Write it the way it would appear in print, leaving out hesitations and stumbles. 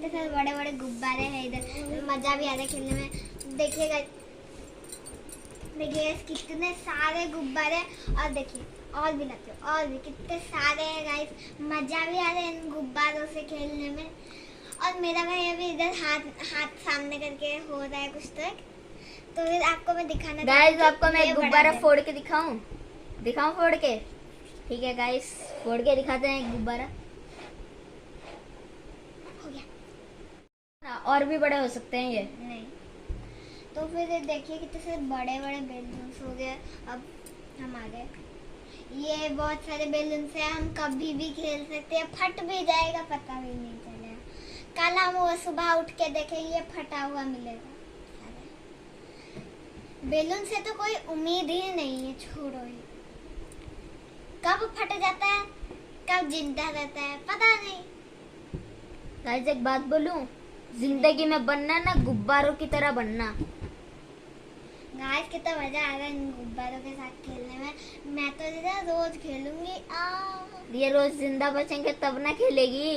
कितने सारे बड़े बड़े गुब्बारे हैं इधर, मजा भी आ रहा है खेलने में। देखिएगा देखिए कितने सारे गुब्बारे, और देखिए और भी लगते हैं, और भी कितने सारे हैं गाइस। मजा भी आ रहा है इन गुब्बारों से खेलने में। और मेरा भाई अभी इधर हाथ सामने करके हो रहा है कुछ तक, तो फिर आपको मैं दिखाना गाइस, आपको मैं गुब्बारा फोड़ के दिखाऊं फोड़ के? ठीक है गाइस, फोड़ के दिखाते हैं एक गुब्बारा। हो गया। और भी बड़े हो सकते हैं ये। नहीं तो फिर देखिए कितने से बड़े बड़े बैलून्स हो गए। अब हम आ गए, ये बहुत सारे बैलून्स हैं, हम कभी भी खेल सकते हैं, फट भी जाएगा पता भी नहीं चलेगा। कल हम वो सुबह उठ के देखेंगे फटा हुआ मिलेगा। बैलून से तो कोई उम्मीद ही नहीं है, छोड़ो ही। कब फट जाता है कब जिंदा रहता है पता नहीं। गाइस एक बात बोलूं, जिंदगी में बनना ना गुब्बारों की तरह बनना। गाइस कितना मजा आ रहा है इन गुब्बारों के साथ खेलने में। मैं तो रोज खेलूंगी। ये रोज जिंदा बचेंगे तब ना खेलेगी।